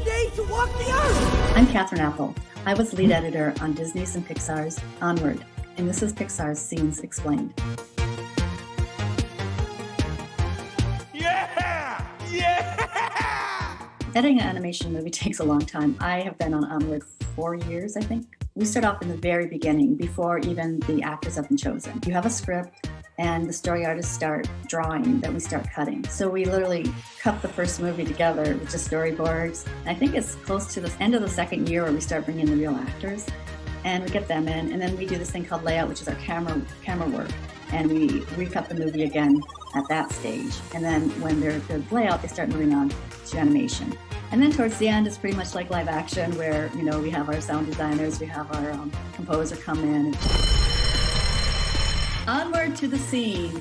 day to walk the earth! I'm Catherine Apple. I was lead editor on Disney's and Pixar's Onward, and this is Pixar's Scenes Explained. Yeah! Yeah! Editing an animation movie takes a long time. I have been on Onward 4 years, I think. We start off in the very beginning, before even the actors have been chosen. You have a script, and the story artists start drawing, that we start cutting. So we literally cut the first movie together with just storyboards. And I think it's close to the end of the second year where we start bringing in the real actors, and we get them in. And then we do this thing called layout, which is our camera work. And we recut the movie again at that stage. And then when they're good layout, they start moving on to animation. And then towards the end, it's pretty much like live action, where, you know, we have our sound designers, we have our composer come in. Onward to the scene.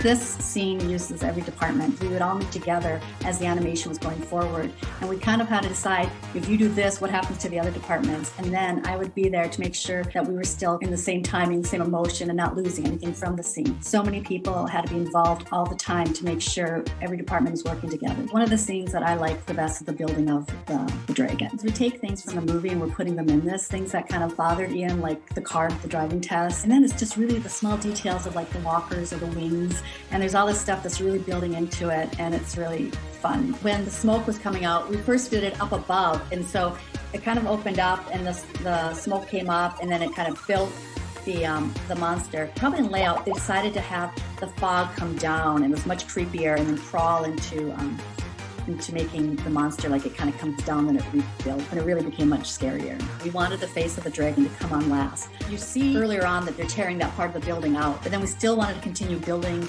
This scene uses every department. We would all meet together as the animation was going forward, and we kind of had to decide, if you do this, what happens to the other departments? And then I would be there to make sure that we were still in the same timing, same emotion, and not losing anything from the scene. So many people had to be involved all the time to make sure every department was working together. One of the scenes that I like the best is the building of the dragon. So we take things from the movie and we're putting them in this, things that kind of bothered Ian, like the car, the driving test. And then it's just really the small details of like the walkers or the wings. And there's all this stuff that's really building into it, and it's really fun. When the smoke was coming out, we first did it up above, and so it kind of opened up, and the smoke came up, and then it kind of built the monster. Probably in layout, they decided to have the fog come down, and it was much creepier, and then crawl into making the monster, like it kind of comes down and it rebuilds, and it really became much scarier. We wanted the face of the dragon to come on last. You see earlier on that they're tearing that part of the building out, but then we still wanted to continue building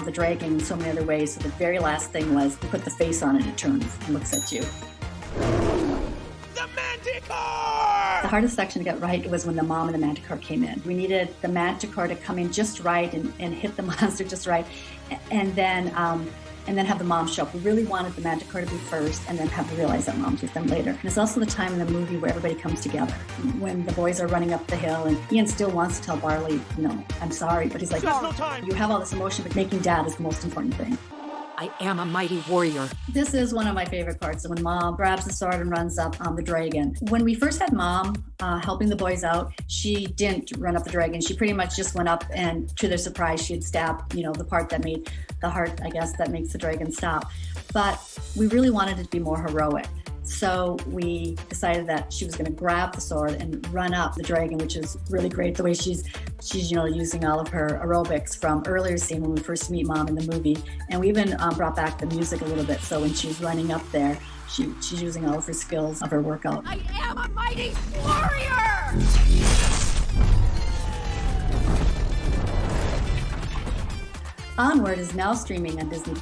the dragon in so many other ways. So the very last thing was you put the face on it and it turns and looks at you. The Manticore! The hardest section to get right was when the mom and the Manticore came in. We needed the Manticore to come in just right and hit the monster just right, and then have the mom show up. We really wanted the Manticore to be first, and then have to realize that mom's with them later. And it's also the time in the movie where everybody comes together. When the boys are running up the hill, and Ian still wants to tell Barley, you know, I'm sorry, but he's like, There's no time. You have all this emotion, but making dad is the most important thing. I am a mighty warrior. This is one of my favorite parts, when Mom grabs the sword and runs up on the dragon. When we first had Mom helping the boys out, she didn't run up the dragon. She pretty much just went up, and to their surprise, she had stabbed, you know, the part that made the heart, I guess, that makes the dragon stop. But we really wanted it to be more heroic. So we decided that she was going to grab the sword and run up the dragon, which is really great. The way she's you know, using all of her aerobics from earlier scene when we first meet Mom in the movie. And we even brought back the music a little bit. So when she's running up there, she's using all of her skills of her workout. I am a mighty warrior! Onward is now streaming on Disney+.